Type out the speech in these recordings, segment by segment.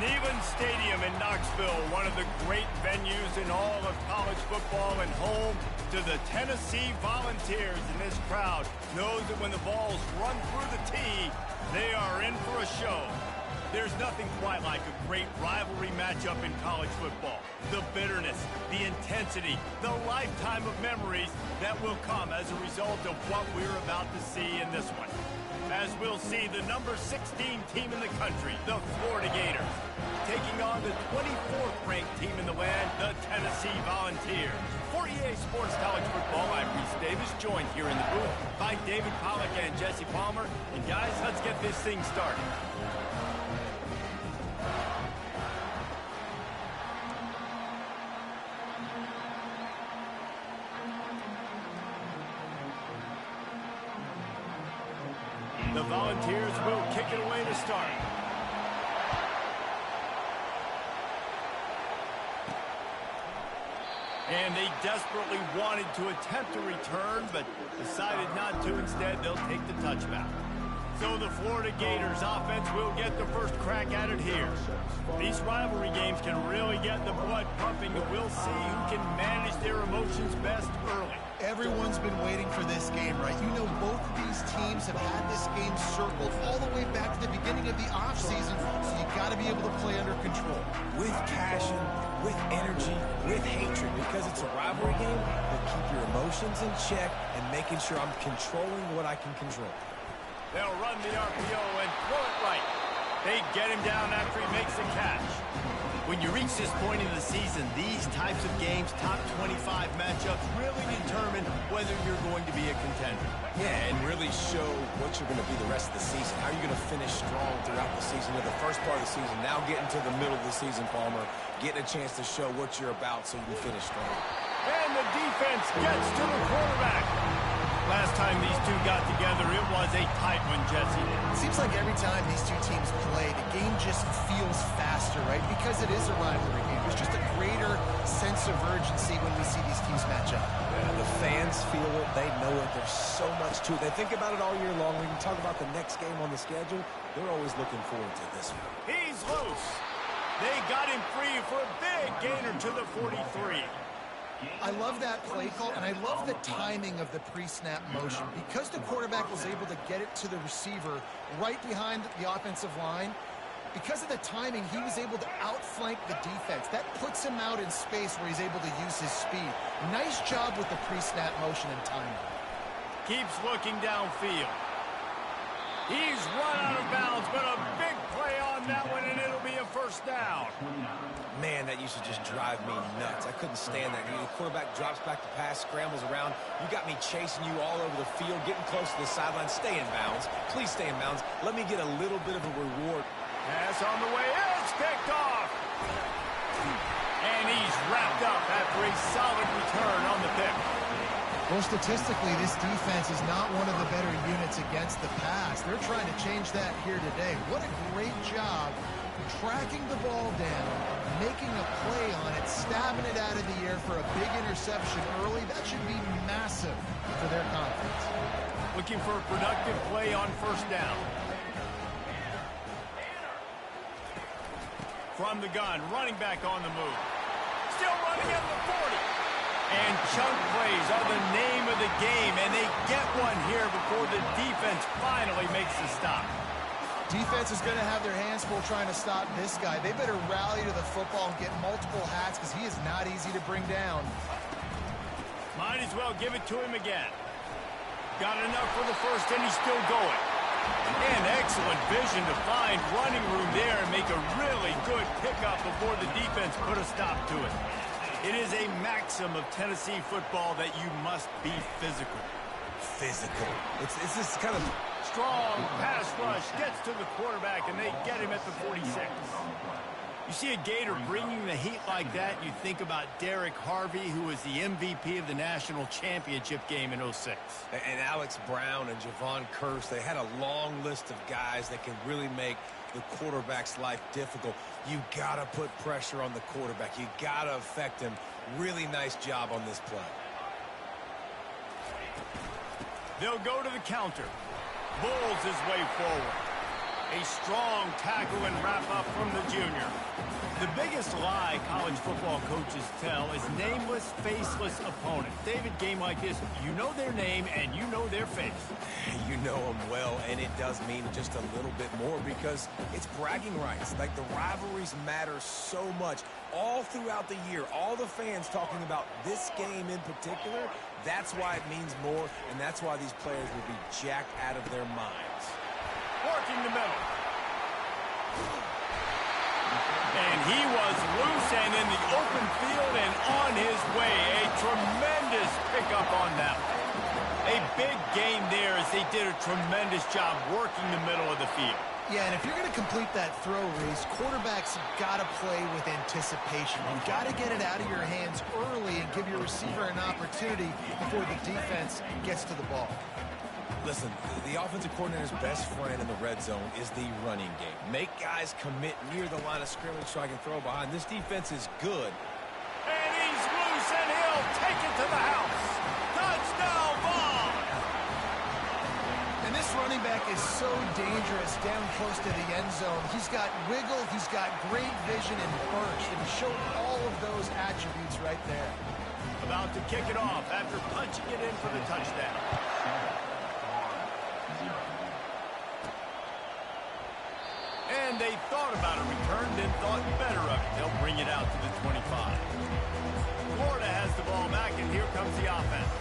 Neyland Stadium in Knoxville, one of the great venues in all of college football and home to the Tennessee Volunteers. And this crowd knows that when the balls run through the tee, they are in for a show. There's nothing quite like a great rivalry matchup in college football. The bitterness, the intensity, the lifetime of memories that will come as a result of what we're about to see in this one. As we'll see the number 16 team in the country, the Florida Gators, taking on the 24th ranked team in the land, the Tennessee Volunteers. For EA Sports College Football, I'm Reese Davis, joined here in the booth by David Pollack and Jesse Palmer. And guys, let's get this thing started. The Volunteers will kick it away to start. And they desperately wanted to attempt a return, but decided not to. Instead, they'll take the touchback. So the Florida Gators offense will get the first crack at it here. These rivalry games can really get the blood pumping, and we'll see who can manage their emotions best early. Everyone's been waiting for this game, right? You know, both of these teams have had this game circled all the way back to the beginning of the offseason, so you got to be able to play under control. With passion, with energy, with hatred, because it's a rivalry game, but keep your emotions in check and making sure I'm controlling what I can control. They'll run the RPO and throw it right. They get him down after he makes the catch. When you reach this point in the season, these types of games, top 25 matchups, really determine whether you're going to be a contender. Yeah, and really show what you're going to be the rest of the season. How are you going to finish strong throughout the season, or the first part of the season, now getting to the middle of the season, Palmer, getting a chance to show what you're about so you can finish strong. And the defense gets to the quarterback. Last time these two got together, it was a tight one, Jesse. It seems like every time these two teams play, the game just feels faster, right? Because it is a rivalry game. There's just a greater sense of urgency when we see these teams match up. Yeah, the fans feel it. They know it. There's so much to it. They think about it all year long. When you talk about the next game on the schedule, they're always looking forward to this one. He's loose. They got him free for a big gainer to the 43. I love that play call, and I love the timing of the pre-snap motion. Because the quarterback was able to get it to the receiver right behind the offensive line, because of the timing, he was able to outflank the defense. That puts him out in space where he's able to use his speed. Nice job with the pre-snap motion and timing. Keeps looking downfield. He's run out of bounds, but a big play on that one, and it'll be a first down. Man, that used to just drive me nuts. I couldn't stand that. The quarterback drops back to pass, scrambles around. You got me chasing you all over the field, getting close to the sideline. Stay in bounds. Please stay in bounds. Let me get a little bit of a reward. Pass on the way. It's picked off. And he's wrapped up after a solid return on the pick. Well, statistically, this defense is not one of the better units against the pass. They're trying to change that here today. What a great job tracking the ball down, making a play on it, stabbing it out of the air for a big interception early. That should be massive for their confidence. Looking for a productive play on first down. From the gun, running back on the move. Still running at the 40. And chunk plays are the name of the game, and they get one here before the defense finally makes the stop. Defense is going to have their hands full trying to stop this guy. They better rally to the football and get multiple hats because he is not easy to bring down. Might as well give it to him again. Got enough for the first, and he's still going. And excellent vision to find running room there and make a really good pickup before the defense put a stop to it. It is a maxim of Tennessee football that you must be physical. Physical. It's this kind of strong pass rush gets to the quarterback, and they get him at the 46. You see a Gator bringing the heat like that, you think about Derek Harvey, who was the MVP of the national championship game in 06. And Alex Brown and Javon Curse, they had a long list of guys that can really make the quarterback's life difficult. You got to put pressure on the quarterback. You got to affect him. Really nice job on this play. They'll go to the counter. Bulls his way forward. A strong tackle and wrap-up from the junior. The biggest lie college football coaches tell is nameless, faceless opponents. David, game like this, you know their name and you know their face. You know them well, and it does mean just a little bit more because it's bragging rights. Like, the rivalries matter so much. All throughout the year, all the fans talking about this game in particular, that's why it means more, and that's why these players will be jacked out of their minds. Working the middle. And he was loose and in the open field and on his way. A tremendous pickup on that one. A big gain there as they did a tremendous job working the middle of the field. Yeah, and if you're going to complete that throw, Reese, quarterbacks have got to play with anticipation. You've got to get it out of your hands early and give your receiver an opportunity before the defense gets to the ball. Listen, the offensive coordinator's best friend in the red zone is the running game. Make guys commit near the line of scrimmage so I can throw behind. This defense is good. And he's loose, and he'll take it to the house. Touchdown ball! And this running back is so dangerous down close to the end zone. He's got wiggle, he's got great vision and burst, and he showed all of those attributes right there. About to kick it off after punching it in for the touchdown. And they thought about a return, then thought better of it. They'll bring it out to the 25. Florida has the ball back, and here comes the offense.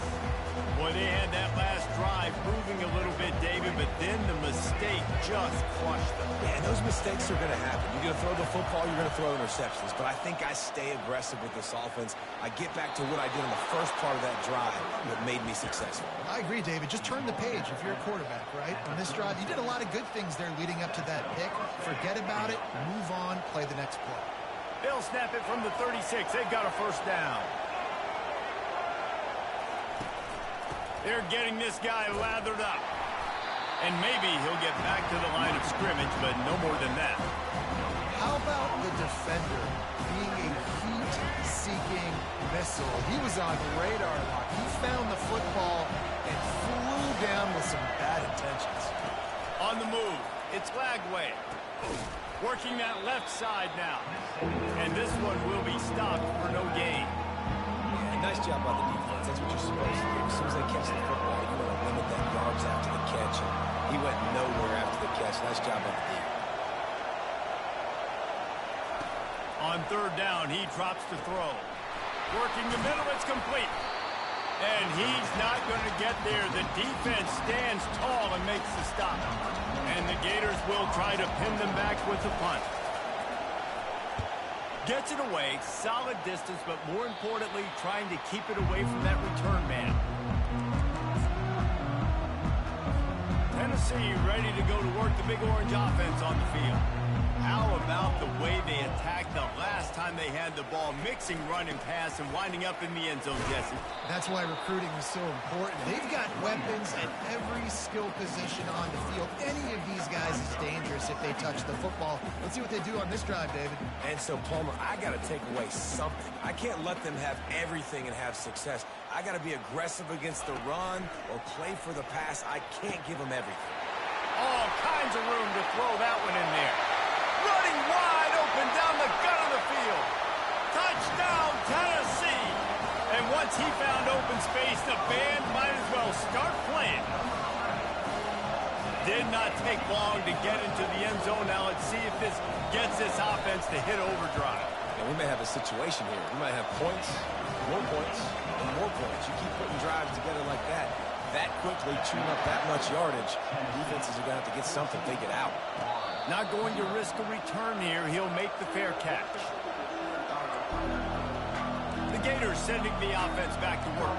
Boy, they had that last drive moving a little bit, David, but then the mistake just crushed them. Yeah, and those mistakes are going to happen. You're going to throw the football, you're going to throw interceptions. But I think I stay aggressive with this offense. I get back to what I did in the first part of that drive that made me successful. I agree, David. Just turn the page if you're a quarterback, right? On this drive, you did a lot of good things there leading up to that pick. Forget about it, move on, play the next play. They'll snap it from the 36. They've got a first down. They're getting this guy lathered up. And maybe he'll get back to the line of scrimmage, but no more than that. How about the defender being a heat-seeking missile? He was on radar lock. He found the football and flew down with some bad intentions. On the move, it's Lagway. Working that left side now. And this one will be stopped for no gain. Yeah, nice job by the defense. That's what you're supposed to do. As soon as they catch the football, you want to limit that yards after the catch. And he went nowhere after the catch. Nice job by the defense. On third down, he drops to throw. Working the middle, it's complete. And he's not going to get there. The defense stands tall and makes the stop. And the Gators will try to pin them back with the punt. Gets it away, solid distance, but more importantly, trying to keep it away from that return man. Tennessee ready to go to work the Big Orange offense on the field. How about the way they attacked the last time they had the ball, mixing run and pass and winding up in the end zone, Jesse? That's why recruiting is so important. They've got weapons at every skill position on the field. Any of these guys is dangerous if they touch the football. Let's see what they do on this drive, David. And so, Palmer, I got to take away something. I can't let them have everything and have success. I got to be aggressive against the run or play for the pass. I can't give them everything. All kinds of room to throw that one in there. Running wide open down the gut of the field. Touchdown, Tennessee. And once he found open space, the band might as well start playing. Did not take long to get into the end zone. Now let's see if this gets this offense to hit overdrive. And we may have a situation here. We might have points, and more points. You keep putting drives together like that quickly, chewing up that much yardage, defenses are going to have to get something figured out. Not going to risk a return here. He'll make the fair catch. The Gators sending the offense back to work.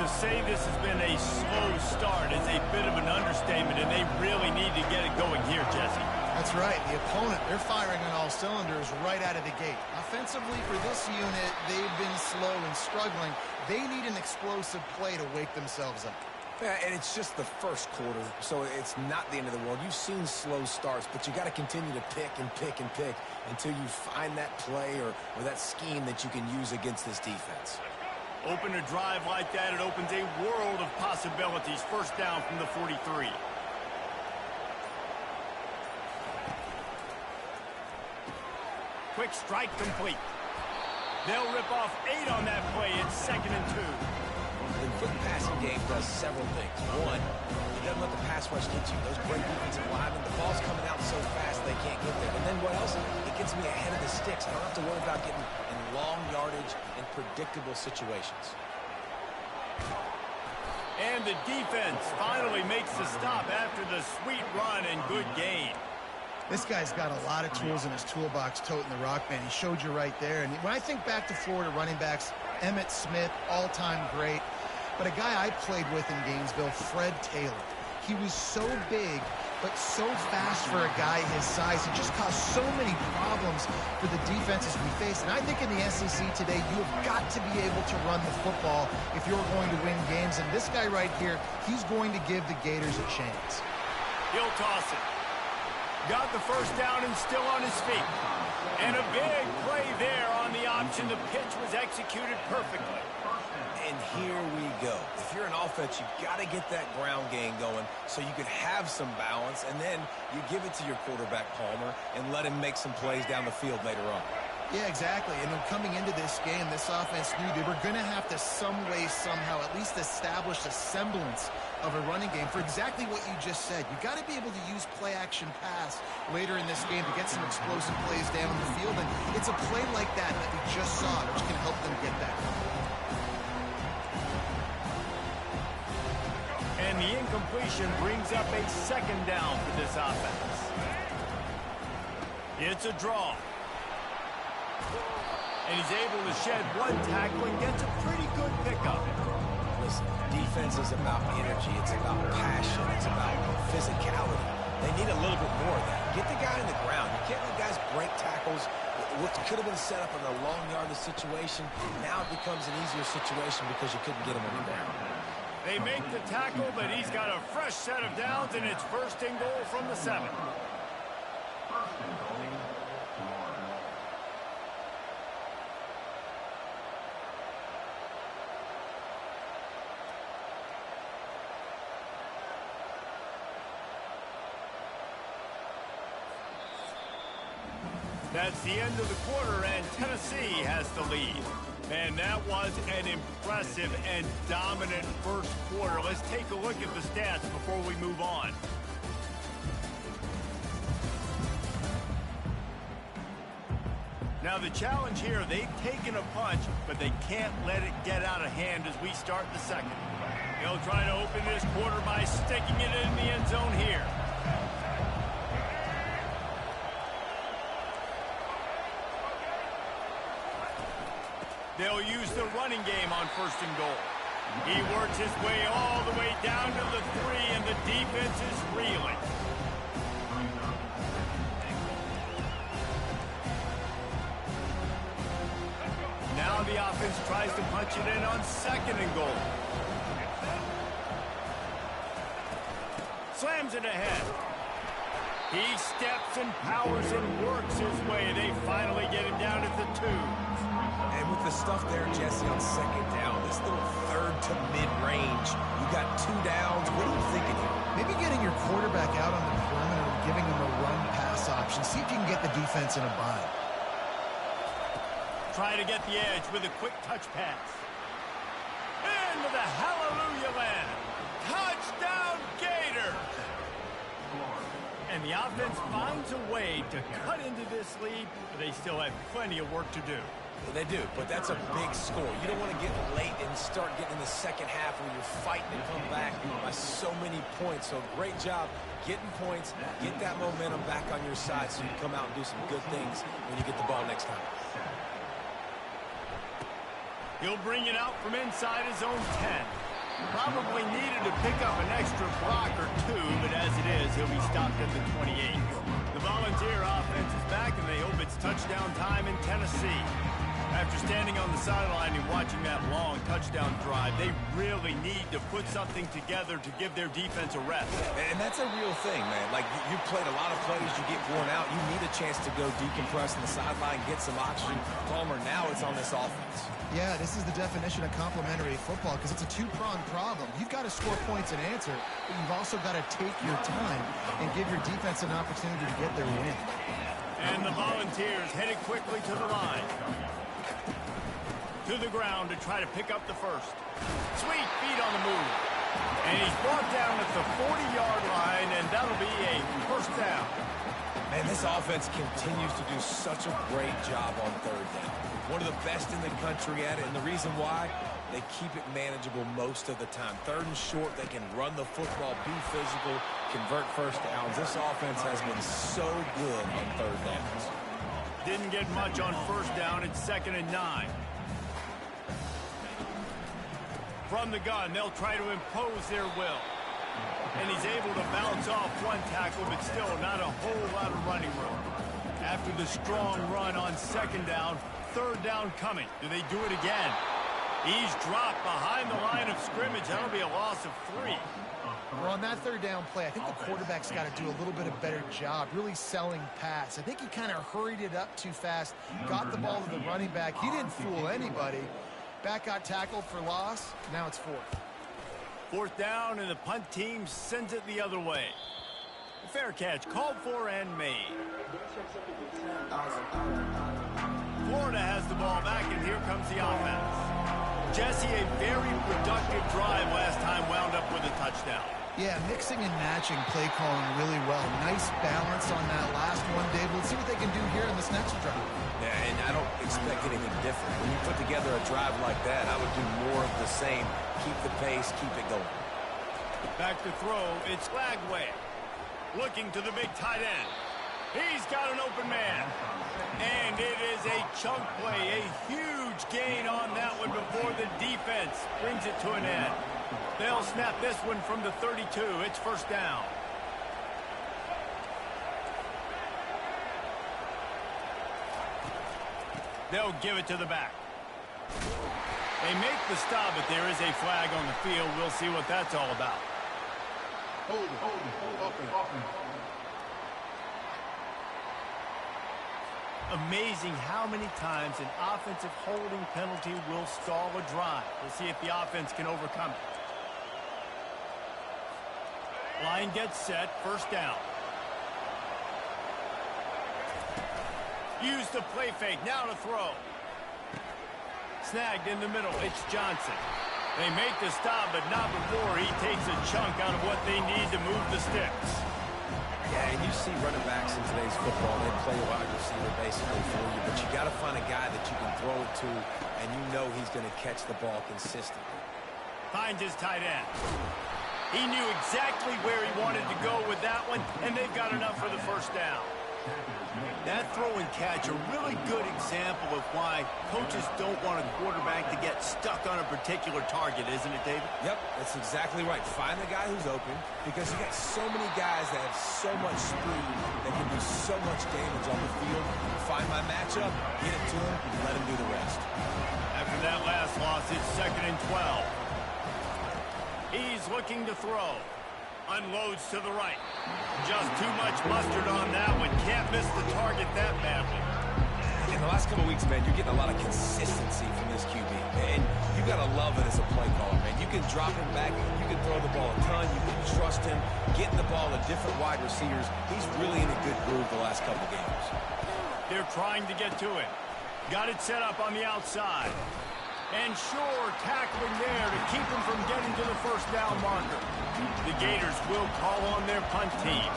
To say this has been a slow start is a bit of an understatement, and they really need to get it going here, Jesse. That's right. The opponent, they're firing on all cylinders right out of the gate. Offensively, for this unit, they've been slow and struggling. They need an explosive play to wake themselves up. Yeah, and it's just the first quarter, so it's not the end of the world. You've seen slow starts, but you got to continue to pick and pick and pick until you find that play or that scheme that you can use against this defense. Open a drive like that, it opens a world of possibilities. First down from the 43. quick strike complete. They'll rip off 8 on that play. It's 2nd and 2. The quick passing game does several things. One, it doesn't let the pass rush get you. Those great defensive linemen, the ball's coming out so fast they can't get there. And then what else? It gets me ahead of the sticks. I don't have to worry about getting in long yardage and predictable situations. And the defense finally makes the stop after the sweet run and good gain. This guy's got a lot of tools in his toolbox toting the rock, man. He showed you right there. And when I think back to Florida running backs, Emmitt Smith, all-time great. But a guy I played with in Gainesville, Fred Taylor. He was so big, but so fast for a guy his size. It just caused so many problems for the defenses we faced. And I think in the SEC today, you have got to be able to run the football if you're going to win games. And this guy right here, he's going to give the Gators a chance. He'll toss it. Got the first down and still on his feet. And a big play there on the option. The pitch was executed perfectly. And here we go. If you're an offense, you've got to get that ground game going so you can have some balance, and then you give it to your quarterback, Palmer, and let him make some plays down the field later on. Yeah, exactly. And then coming into this game, this offense knew they were going to have to some way, somehow, at least establish a semblance of a running game for exactly what you just said. You got to be able to use play-action pass later in this game to get some explosive plays down the field. And it's a play like that we just saw, which can help them get that. And the incompletion brings up a 2nd down for this offense. It's a draw. And he's able to shed 1 tackle and gets a pretty good pickup. Listen, defense is about energy. It's about passion. It's about physicality. They need a little bit more of that. Get the guy in the ground. You can't let guys break tackles. What could have been set up in a long yardage situation, now it becomes an easier situation because you couldn't get him on the ground. They make the tackle, but he's got a fresh set of downs, and it's 1st and goal from the 7. That's the end of the quarter, and Tennessee has the lead. And that was an impressive and dominant first quarter. Let's take a look at the stats before we move on. Now the challenge here, they've taken a punch, but they can't let it get out of hand as we start the 2nd. They'll try to open this quarter by sticking it in the end zone here. They'll use the running game on 1st and goal. He works his way all the way down to the 3, and the defense is reeling. Now the offense tries to punch it in on 2nd and goal. Slams it ahead. He steps and powers and works his way. They finally get him down at the 2. And with the stuff there, Jesse, on 2nd down, this little 3rd to mid-range, you got 2 downs. What are you thinking here? Maybe getting your quarterback out on the perimeter and giving him a run-pass option. See if you can get the defense in a bind. Try to get the edge with a quick touch pass. Into the hallelujah land. Touchdown, Gators! And the offense finds a way to cut into this lead, but they still have plenty of work to do. They do, but that's a big score. You don't want to get late and start getting in the 2nd half where you're fighting to come back by so many points. So great job getting points, get that momentum back on your side so you can come out and do some good things when you get the ball next time. He'll bring it out from inside his own 10. Probably needed to pick up an extra block or 2, but as it is, he'll be stopped at the 28. The Volunteer offense is back, and they hope it's touchdown time in Tennessee. After standing on the sideline and watching that long touchdown drive, they really need to put something together to give their defense a rest. And that's a real thing, man. Like, you played a lot of plays, you get worn out. You need a chance to go decompress on the sideline, get some oxygen. Palmer, now it's on this offense. Yeah, this is the definition of complementary football because it's a 2-pronged problem. You've got to score points and answer, but you've also got to take your time and give your defense an opportunity to get their win. And the Volunteers headed quickly to the line. To the ground to try to pick up the first. Sweet feet on the move. And he's brought down at the 40-yard line, and that'll be a first down. Man, this offense continues to do such a great job on third down. One of the best in the country at it, and the reason why, they keep it manageable most of the time. Third and short, they can run the football, be physical, convert first downs. This offense has been so good on third downs. Didn't get much on first down. It's 2nd and 9. From the gun, they'll try to impose their will. And he's able to bounce off one tackle, but still not a whole lot of running room. After the strong run on 2nd down, 3rd down coming. Do they do it again? He's dropped behind the line of scrimmage. That'll be a loss of 3. Well, on that 3rd down play, I think the quarterback's got to do a little bit of better job really selling pass. I think he kind of hurried it up too fast, got the ball to the running back. He didn't fool anybody. Back got tackled for loss. Now it's 4th. 4th down, and the punt team sends it the other way. Fair catch called for and made. Florida has the ball back, and here comes the offense. Jesse, a very productive drive last time, wound up with a touchdown. Yeah, mixing and matching play calling really well. Nice balance on that last one, Dave. Let's see what they can do here in this next drive. Yeah, and I don't expect anything different. When you put together a drive like that, I would do more of the same. Keep the pace, keep it going. Back to throw, it's Lagway. Looking to the big tight end. He's got an open man. And it is a chunk play, a huge gain on that one before the defense brings it to an end. They'll snap this one from the 32. It's 1st down. They'll give it to the back. They make the stop, but there is a flag on the field. We'll see what that's all about. Hold it. Amazing how many times an offensive holding penalty will stall a drive. We'll see if the offense can overcome it. Line gets set, 1st down. Use the play fake, now to throw. Snagged in the middle, it's Johnson. They make the stop, but not before he takes a chunk out of what they need to move the sticks. Yeah, and you see running backs in today's football, they play wide receiver basically for you, but you got to find a guy that you can throw it to, and you know he's going to catch the ball consistently. Finds his tight end. He knew exactly where he wanted to go with that one, and they've got enough for the 1st down. That throw and catch, a really good example of why coaches don't want a quarterback to get stuck on a particular target, isn't it, David? Yep, that's exactly right. Find the guy who's open, because you got so many guys that have so much speed that can do so much damage on the field. Find my matchup, get it to him, and let him do the rest. After that last loss, it's 2nd and 12. He's looking to throw. Unloads to the right. Just too much mustard on that one. Can't miss the target that badly. In the last couple weeks, man, you're getting a lot of consistency from this QB. And you got to love it as a play caller, man. You can drop him back. You can throw the ball a ton. You can trust him. Getting the ball to different wide receivers. He's really in a good groove the last couple games. They're trying to get to it. Got it set up on the outside. And sure, tackling there to keep him from getting to the 1st down marker. The Gators will call on their punt team.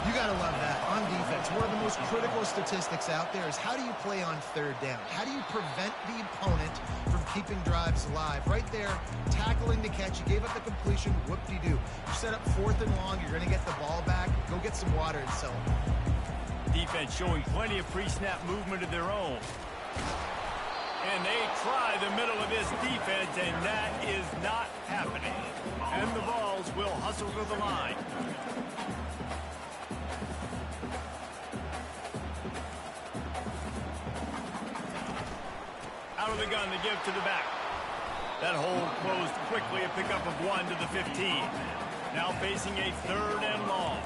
You got to love that. On defense, one of the most critical statistics out there is how do you play on 3rd down? How do you prevent the opponent from keeping drives alive? Right there, tackling the catch. You gave up the completion. Whoop-de-doo. You set up 4th and long. You're going to get the ball back. Go get some water and sell it. Defense showing plenty of pre-snap movement of their own. And they try the middle of this defense, and that is not happening. And the Vols will hustle to the line. Out of the gun, they give to the back. That hole closed quickly, a pickup of 1 to the 15. Now facing a 3rd and long.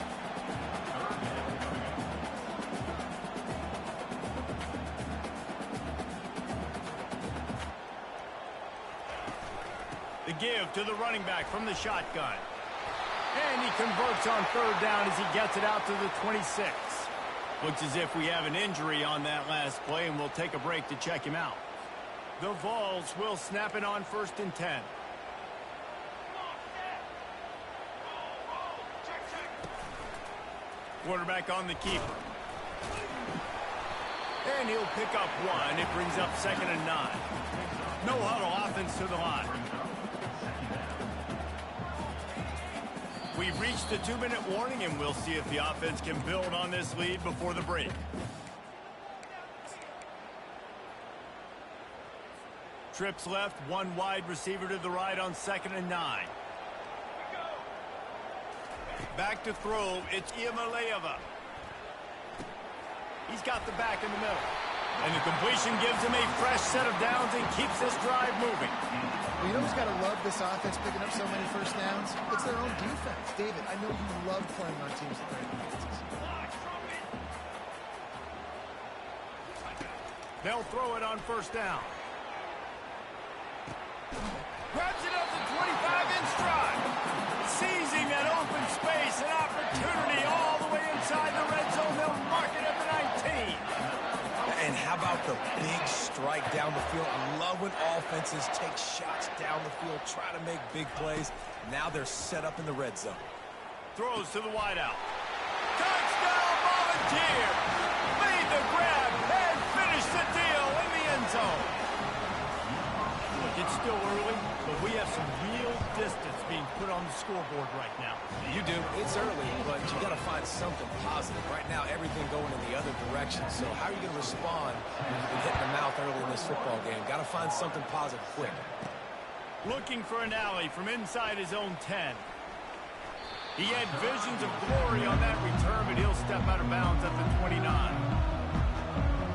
The give to the running back from the shotgun. And he converts on 3rd down as he gets it out to the 26. Looks as if we have an injury on that last play, and we'll take a break to check him out. The Vols will snap it on 1st and 10. Quarterback on the keeper. And he'll pick up 1. It brings up 2nd and 9. No huddle offense to the line. We've reached the 2-minute warning, and we'll see if the offense can build on this lead before the break. Trips left, 1 wide receiver to the right on 2nd and 9. Back to throw, it's Iamaleava. He's got the back in the middle. And the completion gives him a fresh set of downs and keeps this drive moving. Well, you know who's got to love this offense picking up so many first downs? It's their own defense. David, I know you love playing on teams with their defenses. They'll throw it on 1st down. Grabs it up to 25 in stride. Seizing that open space, an opportunity all the way inside the red zone. They'll mark it at the 19. And how about the big strike down the field? I love when offenses take shots down the field, try to make big plays. Now they're set up in the red zone. Throws to the wideout. Touchdown Volunteer! Made the grab and finished the deal in the end zone. Look, it's still early, but we have some real distance being put on the scoreboard right now. You do. It's early, but you got to find something positive. Right now, everything going in the other direction. So how are you going to respond when you've been hit in the mouth early in this football game? Got to find something positive quick. Looking for an alley from inside his own 10. He had visions of glory on that return, but he'll step out of bounds at the 29.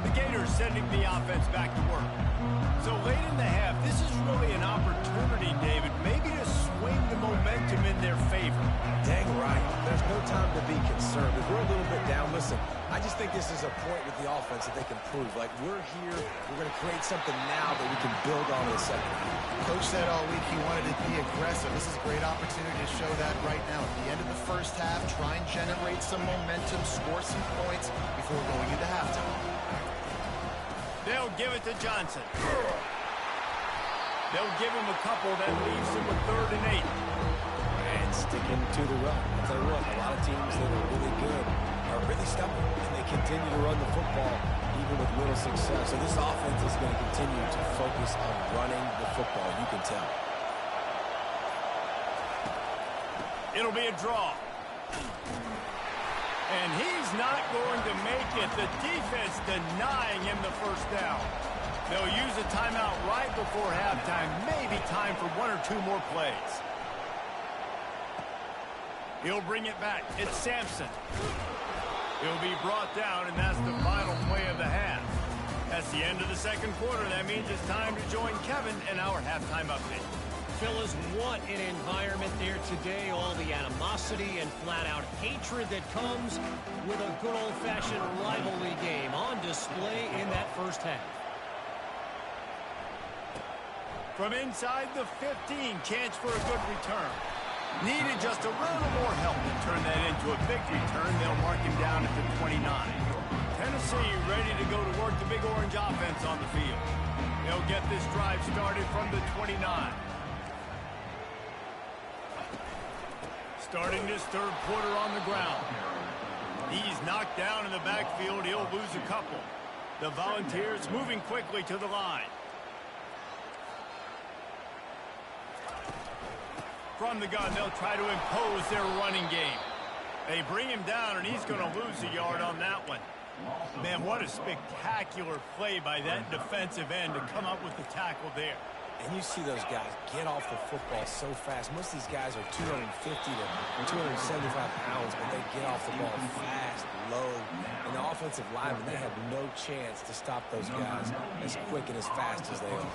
The Gators sending the offense back to work. So late in the half, this is really an opportunity, David, maybe to swing the momentum in their favor. Dang right. There's no time to be concerned. If we're a little bit down, listen, I just think this is a point with the offense that they can prove. Like, we're here, we're going to create something now that we can build on in the second half. Coach said all week he wanted to be aggressive. This is a great opportunity to show that right now. At the end of the first half, try and generate some momentum, score some points before going into halftime. They'll give it to Johnson. They'll give him a couple that leaves him with 3rd and 8. And sticking to the run. I'll tell you what, a lot of teams that are really good are really stubborn, and they continue to run the football even with little success. So this offense is going to continue to focus on running the football, you can tell. It'll be a draw. And he's not going to make it. The defense denying him the 1st down. They'll use a timeout right before halftime. Maybe time for 1 or 2 more plays. He'll bring it back. It's Sampson. He'll be brought down, and that's the final play of the half. That's the end of the 2nd quarter. That means it's time to join Kevin in our halftime update. Fellas, what an environment there today. All the animosity and flat-out hatred that comes with a good old-fashioned rivalry game on display in that first half. From inside the 15, chance for a good return. Needed just a little more help to turn that into a big return. They'll mark him down at the 29. Tennessee ready to go to work the Big Orange offense on the field. They'll get this drive started from the 29. Starting this 3rd quarter on the ground. He's knocked down in the backfield. He'll lose a couple. The Volunteers moving quickly to the line. From the gun, they'll try to impose their running game. They bring him down, and he's going to lose a yard on that one. Man, what a spectacular play by that defensive end to come up with the tackle there. And you see those guys get off the football so fast. Most of these guys are 250 to 275 pounds, but they get off the ball fast, low. And the offensive linemen, they have no chance to stop those guys as quick and as fast as they are.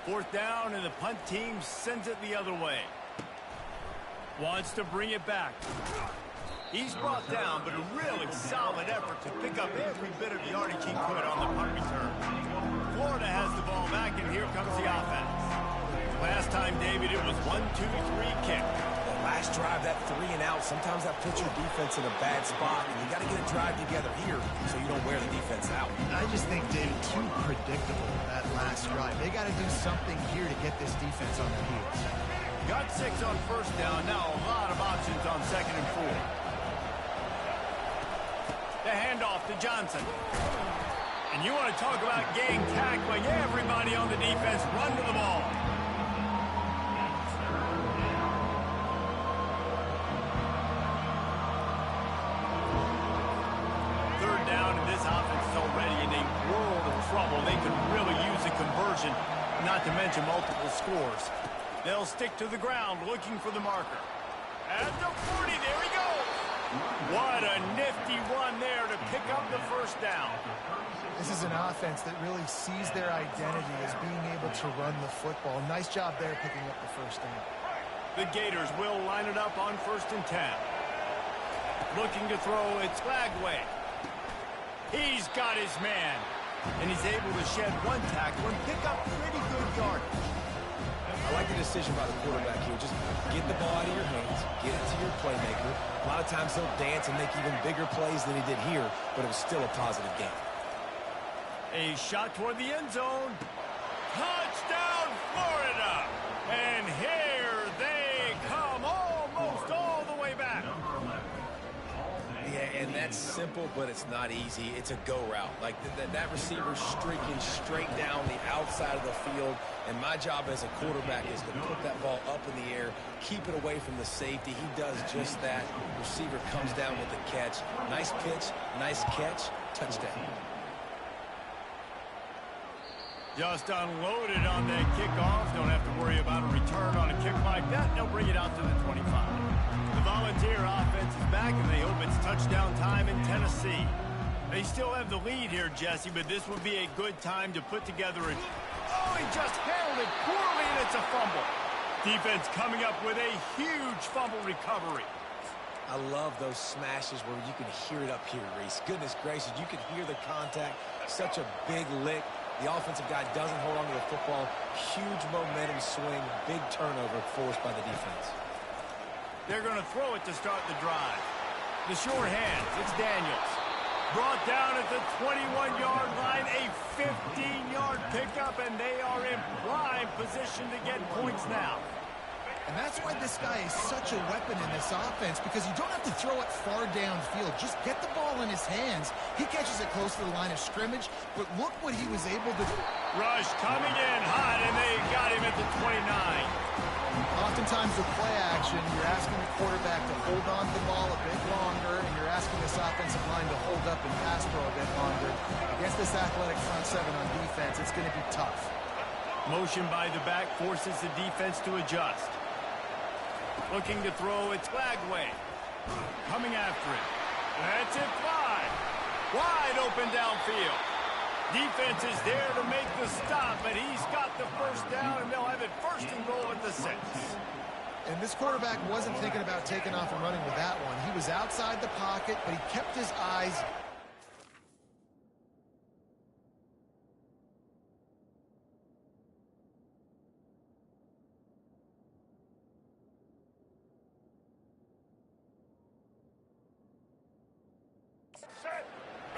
4th down, and the punt team sends it the other way. Wants to bring it back. He's brought down, but a really solid effort to pick up every bit of yardage he could on the punt return. Florida has the ball back, and here comes the offense. Last time, David, it was 1-2-3 kick. The last drive, that 3 and out, sometimes that puts your defense in a bad spot, and you got to get a drive together here so you don't wear the defense out. I just think, David, too predictable that last drive. They got to do something here to get this defense on their heels. Got 6 on first down. Now a lot of options on 2nd and 4. The handoff to Johnson. And you want to talk about gang tackling. Everybody on the defense run to the ball. Third down, and this offense is already in a world of trouble. They could really use a conversion, not to mention multiple scores. They'll stick to the ground looking for the marker. At the 40, there he goes. What a nifty run there to pick up the first down. This is an offense that really sees their identity as being able to run the football. Nice job there picking up the first down. The Gators will line it up on 1st and 10. Looking to throw, it's Lagway. He's got his man. And he's able to shed 1 tackle and pick up pretty good yardage. I like the decision by the quarterback here. Just get the ball out of your hands, get it to your playmaker. A lot of times he'll dance and make even bigger plays than he did here, but it was still a positive game. A shot toward the end zone. Touchdown, Florida! And here they come, almost all the way back. Yeah, and that's simple, but it's not easy. It's a go route. Like that receiver streaking straight down the outside of the field, and my job as a quarterback is to put that ball up in the air, keep it away from the safety. He does just that. Receiver comes down with the catch. Nice pitch, nice catch, touchdown. Just unloaded on that kickoff. Don't have to worry about a return on a kick like that. They'll bring it out to the 25. The Volunteer offense is back, and they hope it's touchdown time in Tennessee. They still have the lead here, Jesse, but this would be a good time to put together a... Oh, he just handled it poorly, and it's a fumble. Defense coming up with a huge fumble recovery. I love those smashes where you can hear it up here, Reese. Goodness gracious, you can hear the contact. Such a big lick. The offensive guy doesn't hold on to the football. Huge momentum swing, big turnover forced by the defense. They're going to throw it to start the drive. The short hands, it's Daniels. Brought down at the 21-yard line, a 15-yard pickup, and they are in prime position to get points now. And that's why this guy is such a weapon in this offense, because you don't have to throw it far downfield. Just get the ball in his hands. He catches it close to the line of scrimmage, but look what he was able to do. Rush coming in hot, and they got him at the 29. Oftentimes with play action, you're asking the quarterback to hold on to the ball a bit longer, and you're asking this offensive line to hold up and pass pro a bit longer. Against this athletic front seven on defense, it's going to be tough. Motion by the back forces the defense to adjust. Looking to throw, it's Lagway. Coming after it. That's it, wide open downfield. Defense is there to make the stop, but he's got the first down, and they'll have it 1st and goal at the 6. And this quarterback wasn't thinking about taking off and running with that one. He was outside the pocket, but he kept his eyes...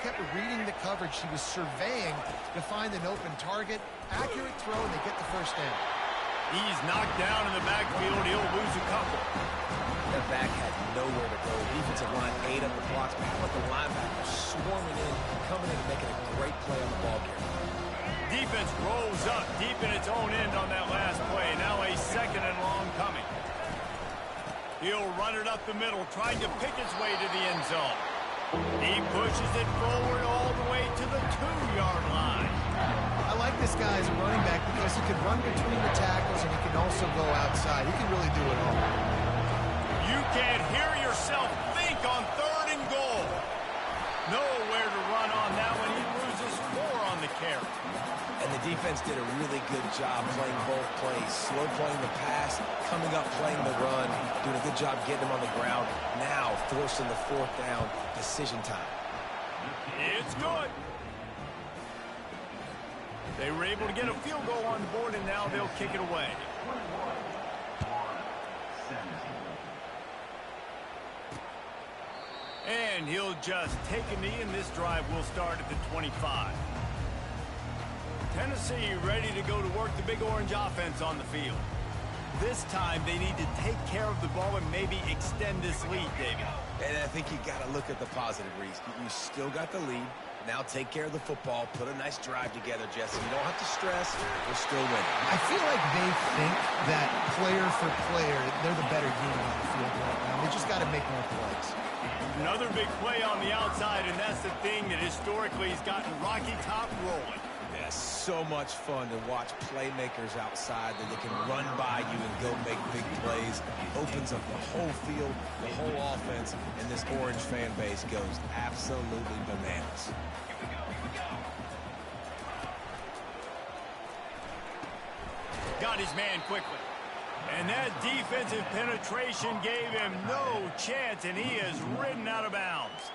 kept reading the coverage. He was surveying to find an open target. Accurate throw, and they get the first down. He's knocked down in the backfield. He'll lose a couple. That back had nowhere to go. Defensive line ate up the blocks, but how about the linebackers swarming in, coming in and making a great play on the ball carrier. Defense rolls up deep in its own end on that last play. Now a 2nd and long coming. He'll run it up the middle, trying to pick his way to the end zone. He pushes it forward all the way to the 2-yard line. I like this guy as a running back because he can run between the tackles and he can also go outside. He can really do it all. You can't hear yourself think on 3rd and goal. Nowhere to run on that one. He loses 4 on the carry. And the defense did a really good job playing both plays. Slow playing the pass, coming up playing the run, doing a good job getting him on the ground. Now forcing the 4th down, decision time. It's good. They were able to get a field goal on the board, and now they'll kick it away. And he'll just take a knee, and this drive will start at the 25. Tennessee ready to go to work the Big Orange offense on the field. This time, they need to take care of the ball and maybe extend this lead, David. And I think you got to look at the positive, Reese. You still got the lead. Now take care of the football. Put a nice drive together, Jesse. You don't have to stress. We're still winning. I feel like they think that player for player, they're the better unit on the field right now. They just got to make more plays. Another big play on the outside, and that's the thing that historically has gotten Rocky Top rolling. Yeah, so much fun to watch playmakers outside that they can run by you and go make big plays. Opens up the whole field, the whole offense, and this Orange fan base goes absolutely bananas. Got his man quickly. And that defensive penetration gave him no chance, and he is ridden out of bounds.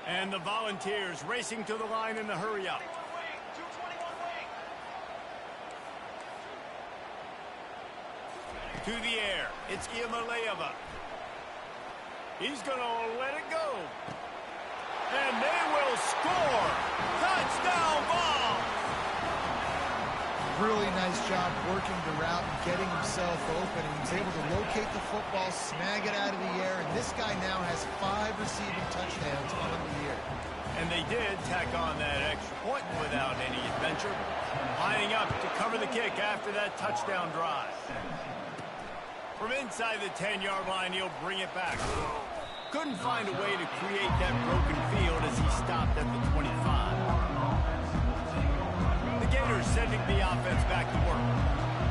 And the Volunteers racing to the line in the hurry up. To the air, it's Iamaleava. He's going to let it go. And they will score. Touchdown ball. Really nice job working the route and getting himself open. He was able to locate the football, snag it out of the air, and this guy now has 5 receiving touchdowns on the year. And they did tack on that extra point without any adventure. Lining up to cover the kick after that touchdown drive. From inside the 10-yard line, he'll bring it back. Couldn't find a way to create that broken field as he stopped at the 25. The Gators sending the offense back to work.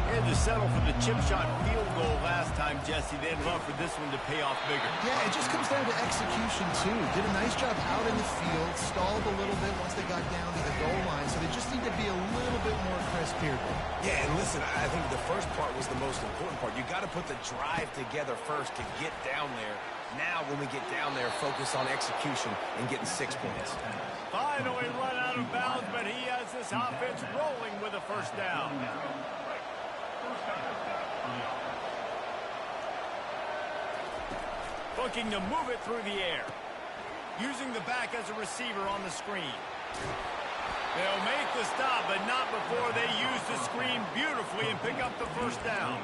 They had to settle for the chip shot field goal last time, Jesse. They'd love for this one to pay off bigger. Yeah, it just comes down to execution, too. Did a nice job out in the field, stalled a little bit once they got down to the goal line, so they just need to be a little bit more crisp here. Yeah, and listen, I think the first part was the most important part. You got to put the drive together first to get down there. Now, when we get down there, focus on execution and getting 6 points. Finally run out of bounds, but he has this offense rolling with a first down. Looking to move it through the air. Using the back as a receiver on the screen. They'll make the stop, but not before they use the screen beautifully and pick up the first down.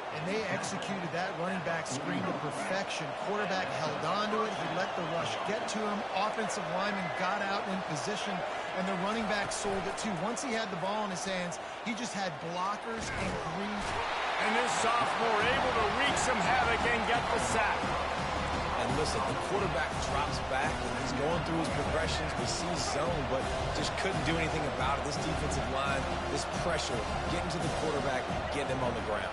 And they executed that running back screen to perfection. Quarterback held on to it. He let the rush get to him. Offensive lineman got out in position, and the running back sold it too. Once he had the ball in his hands, he just had blockers and green. And this sophomore able to wreak some havoc and get the sack. And listen, the quarterback drops back, and he's going through his progressions. We see zone, but just couldn't do anything about it. This defensive line, this pressure, getting to the quarterback, getting him on the ground.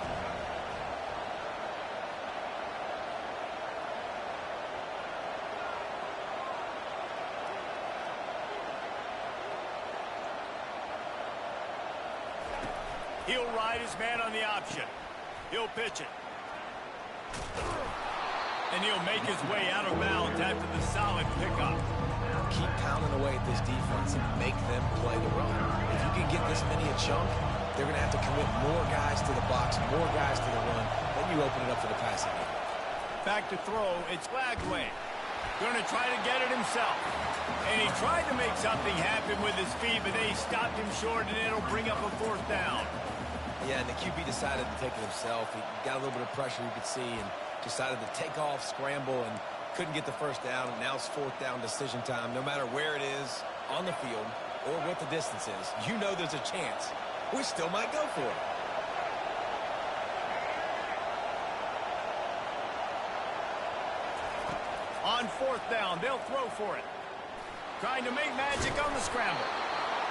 He'll ride his man on the option. He'll pitch it. And he'll make his way out of bounds after the solid pickup. Keep pounding away at this defense and make them play the run. If you can get this many a chunk, they're going to have to commit more guys to the box, more guys to the run. Then you open it up for the passing game. Back to throw, it's Lagway. Going to try to get it himself. And he tried to make something happen with his feet, but they stopped him short, and it'll bring up a fourth down. Yeah, and the QB decided to take it himself. He got a little bit of pressure, you could see, and decided to take off, scramble, and couldn't get the first down. And now it's fourth down decision time. No matter where it is on the field or what the distance is, you know there's a chance. We still might go for it. On fourth down, they'll throw for it. Trying to make magic on the scramble.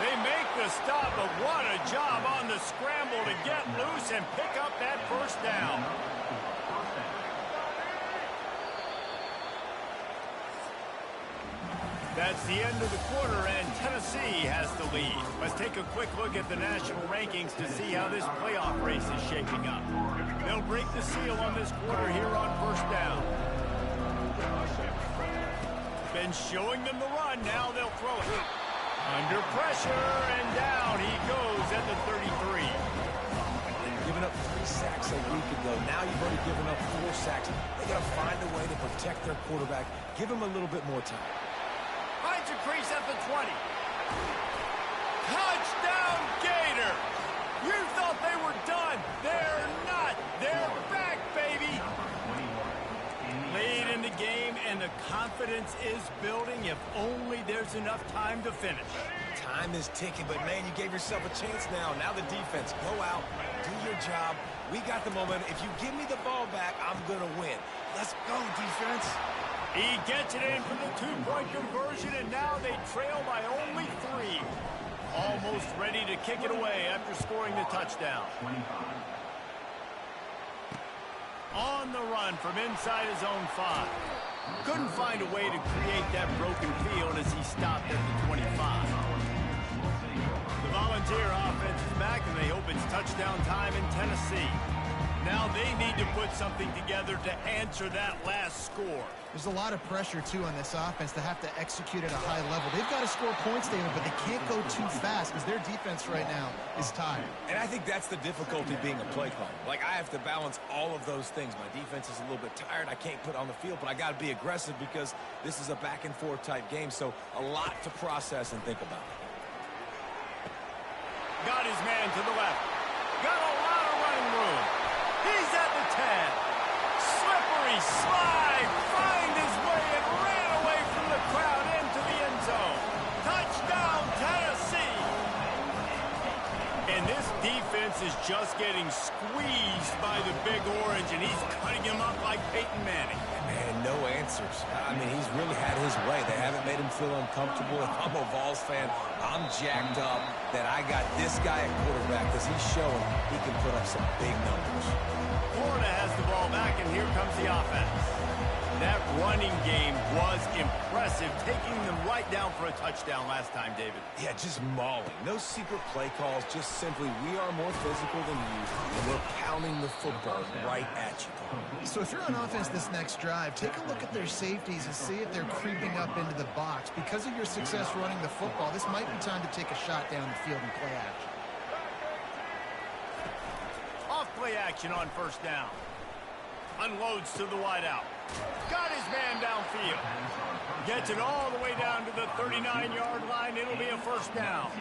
They make the stop, but what a job on the scramble to get loose and pick up that first down. That's the end of the quarter, and Tennessee has the lead. Let's take a quick look at the national rankings to see how this playoff race is shaping up. They'll break the seal on this quarter here on first down. Been showing them the run, now they'll throw it. Under pressure, and down he goes at the 33. Giving up 3 sacks a week ago. Now you've already given up 4 sacks. They got to find a way to protect their quarterback. Give him a little bit more time. Finds a crease at the 20. Touchdown, Gator! You thought they were done. They're not. They're back, baby. Late in the game, and the confidence is building if only there's enough time to finish. Time is ticking, but, man, you gave yourself a chance now. Now the defense, go out, do your job. We got the momentum. If you give me the ball back, I'm going to win. Let's go, defense. He gets it in for the 2-point conversion, and now they trail by only 3. Almost ready to kick it away after scoring the touchdown. On the run from inside his own 5. Couldn't find a way to create that broken field as he stopped at the 25. The Volunteer offense is back, and they hope it's touchdown time in Tennessee. Now they need to put something together to answer that last score. There's a lot of pressure, too, on this offense to have to execute at a high level. They've got to score points, David, but they can't go too fast because their defense right now is tired. And I think that's the difficulty being a play caller. Like, I have to balance all of those things. My defense is a little bit tired. I can't put on the field, but I got to be aggressive because this is a back-and-forth type game, so a lot to process and think about. Got his man to the left. Got a lot of running room. He's at the 10. Slippery slide. Find his way and ran away from the crowd into the end zone. Touchdown, Tennessee. And this defense is just getting squeezed by the Big Orange, and he's cutting him up like Peyton Manning. Man, no answers. I mean, he's really had his way. They haven't made him feel uncomfortable. If I'm a Vols fan, I'm jacked up that I got this guy at quarterback because he's showing he can put up some big numbers. Florida has the ball back, and here comes the offense. That running game was impressive, taking them right down for a touchdown last time, David. Yeah, just mauling. No secret play calls, just simply we are more physical than you, and we're pounding the football right at you. So if you're on offense this next drive, take a look at their safeties and see if they're creeping up into the box. Because of your success running the football, this might be time to take a shot down the field and play action. Off play action on first down. Unloads to the wideout. Got his man downfield. Gets it all the way down to the 39-yard line. It'll be a first down.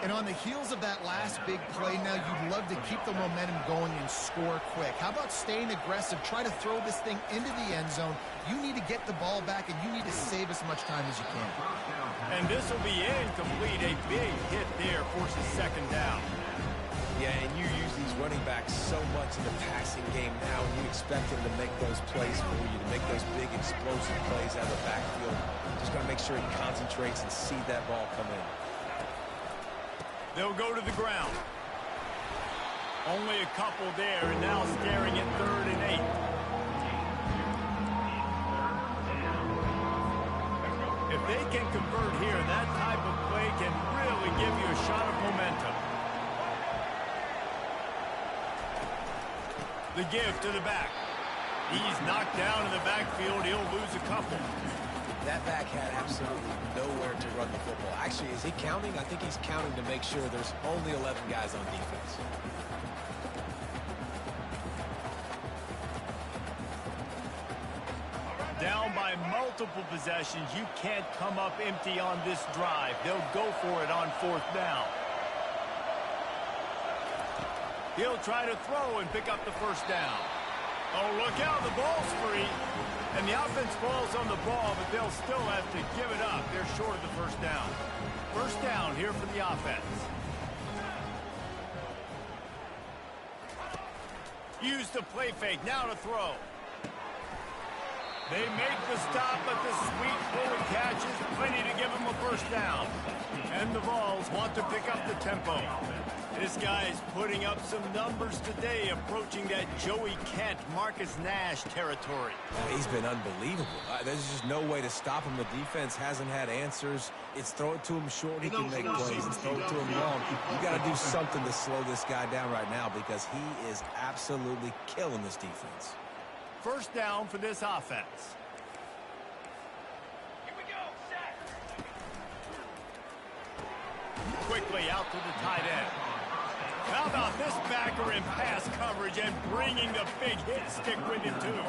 And on the heels of that last big play now, you'd love to keep the momentum going and score quick. How about staying aggressive? Try to throw this thing into the end zone. You need to get the ball back, and you need to save as much time as you can. And this will be incomplete. A big hit there forces second down. Yeah, and you use these running backs so much in the passing game now, and you expect them to make those plays for you, to make those big explosive plays out of the backfield. Just got to make sure he concentrates and see that ball come in. They'll go to the ground. Only a couple there, and now staring at 3rd and 8. If they can convert here, that type of play can really give you a shot of momentum. The give to the back. He's knocked down in the backfield. He'll lose a couple. That back had absolutely nowhere to run the football. Actually, is he counting? I think he's counting to make sure there's only 11 guys on defense. Down by multiple possessions. You can't come up empty on this drive. They'll go for it on 4th down. He'll try to throw and pick up the first down. Oh, look out, the ball's free. And the offense falls on the ball, but they'll still have to give it up. They're short of the first down. First down here for the offense. Use the play fake, now to throw. They make the stop, but the sweet forward catch is plenty to give them a first down. And the Vols want to pick up the tempo. This guy's putting up some numbers today, approaching that Joey Kent, Marcus Nash territory. He's been unbelievable. There's just no way to stop him. The defense hasn't had answers. It's throw it to him short, he can make plays. It's throw it to him long. You got to do something to slow this guy down right now because he is absolutely killing this defense. First down for this offense. Here we go, set. Quickly out to the tight end. How about this backer in pass coverage and bringing the big hit stick with him, too?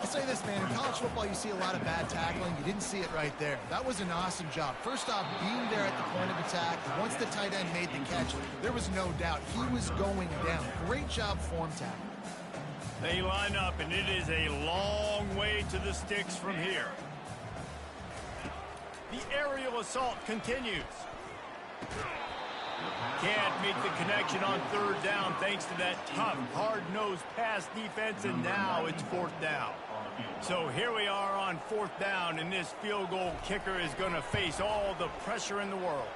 I'll say this, man. In college football, you see a lot of bad tackling. You didn't see it right there. That was an awesome job. First off, being there at the point of attack. Once the tight end made the catch, there was no doubt he was going down. Great job form tackle. They line up, and it is a long way to the sticks from here. The aerial assault continues. Can't make the connection on third down thanks to that tough, hard-nosed pass defense, and now it's fourth down. So here we are on fourth down, and this field goal kicker is going to face all the pressure in the world.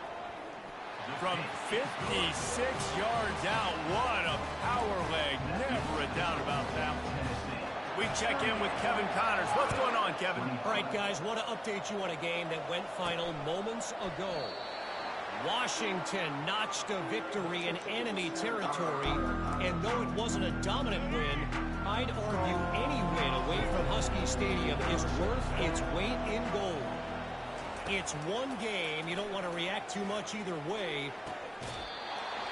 From 56 yards out, what a power leg. Never a doubt about that one. We check in with Kevin Connors. What's going on, Kevin? All right, guys, want to update you on a game that went final moments ago. Washington notched a victory in enemy territory, and though it wasn't a dominant win, I'd argue any win away from Husky Stadium is worth its weight in gold. It's one game. You don't want to react too much either way.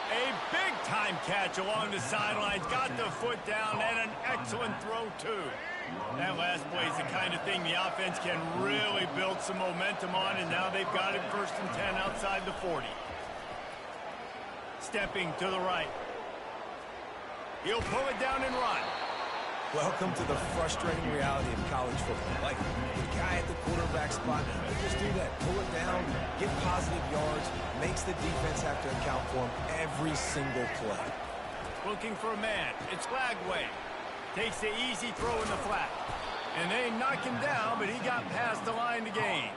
A big-time catch along the sidelines. Got the foot down, and an excellent throw, too. That last play is the kind of thing the offense can really build some momentum on, and now they've got it 1st and 10 outside the 40. Stepping to the right. He'll pull it down and run. Welcome to the frustrating reality of college football. Like, the guy at the quarterback spot, they just do that. Pull it down, get positive yards, makes the defense have to account for him every single play. Looking for a man. It's Lagway. Takes the easy throw in the flat. And they knock him down, but he got past the line to gain.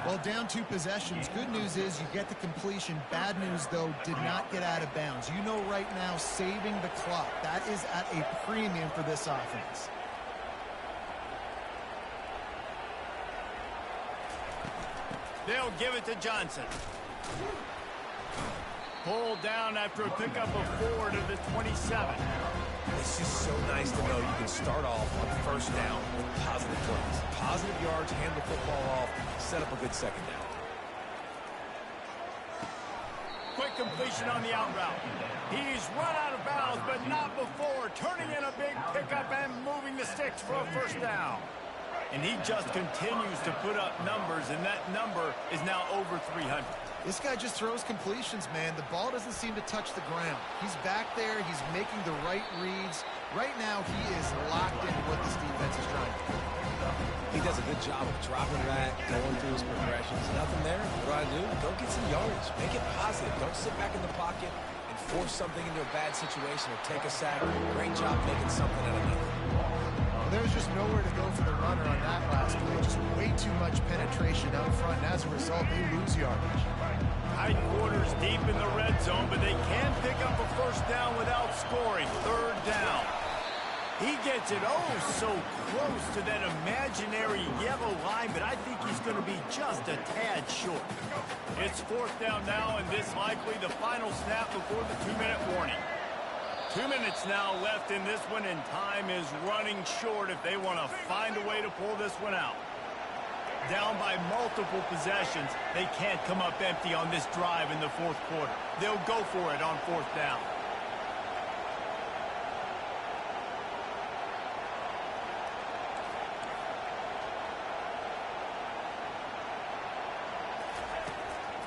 Well, down 2 possessions. Good news is you get the completion. Bad news, though, did not get out of bounds. You know right now, saving the clock. That is at a premium for this offense. They'll give it to Johnson. Pulled down after a pickup of 4 to the 27. It's just so nice to know you can start off on 1st down with positive plays. Positive yards, hand the football off, set up a good 2nd down. Quick completion on the out route. He's run out of bounds, but not before. Turning in a big pickup and moving the sticks for a 1st down. And he just continues to put up numbers, and that number is now over 300. This guy just throws completions, man. The ball doesn't seem to touch the ground. He's back there. He's making the right reads. Right now, he is locked into what this defense is trying to do. He does a good job of dropping back, going through his progressions. Nothing there. What do? Go get some yardage. Make it positive. Don't sit back in the pocket and force something into a bad situation or take a sack. Great job making something out of nothing. Well, there's just nowhere to go for the runner on that last play. Just way too much penetration out front, and as a result, they lose yardage. Tight quarters deep in the red zone, but they can pick up a 1st down without scoring. 3rd down. He gets it so close to that imaginary yellow line, but I think he's going to be just a tad short. It's 4th down now, and this likely the final snap before the 2-minute warning. 2 minutes now left in this one, and time is running short if they want to find a way to pull this one out. Down by multiple possessions, they can't come up empty on this drive in the 4th quarter. They'll go for it on 4th down.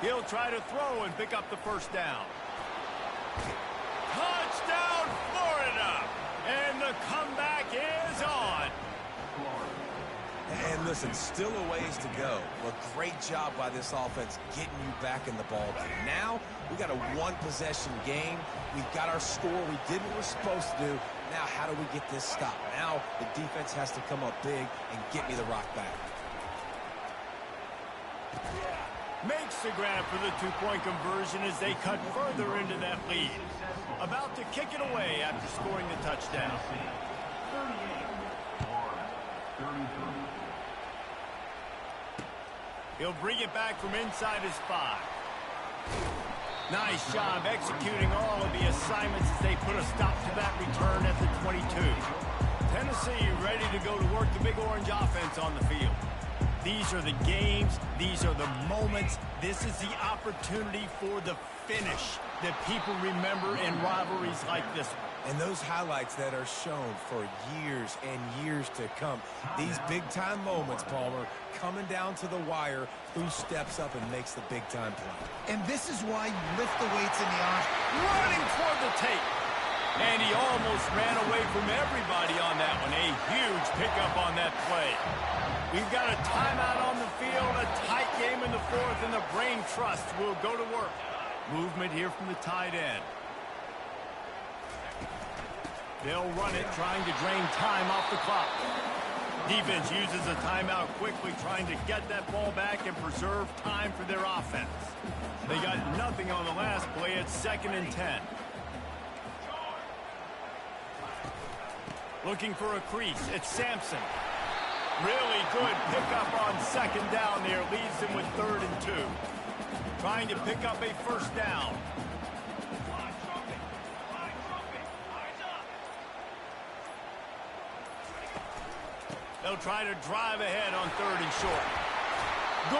He'll try to throw and pick up the 1st down. Touchdown, Florida! And the comeback is on. And listen, still a ways to go. Well, great job by this offense getting you back in the ball game. Now, we got a 1-possession game. We've got our score. We did what we're supposed to do. Now, how do we get this stopped? Now, the defense has to come up big and get me the rock back. Makes the grab for the 2-point conversion as they cut further into that lead. About to kick it away after scoring the touchdown. He'll bring it back from inside his 5. Nice job executing all of the assignments as they put a stop to that return at the 22. Tennessee ready to go to work the Big Orange offense on the field. These are the games. These are the moments. This is the opportunity for the finish that people remember in rivalries like this one. And those highlights that are shown for years and years to come. These big-time moments, Palmer, coming down to the wire, who steps up and makes the big-time play. And this is why you lift the weights in the arms. Running toward the tape. And he almost ran away from everybody on that one. A huge pickup on that play. We've got a timeout on the field, a tight game in the fourth, and the Brain Trust will go to work. Movement here from the tight end. They'll run it, trying to drain time off the clock. Defense uses a timeout quickly, trying to get that ball back and preserve time for their offense. They got nothing on the last play. It's 2nd and 10. Looking for a crease. It's Sampson. Really good pickup on 2nd down there. Leaves them with 3rd and 2. Trying to pick up a first down. They'll try to drive ahead on 3rd and short.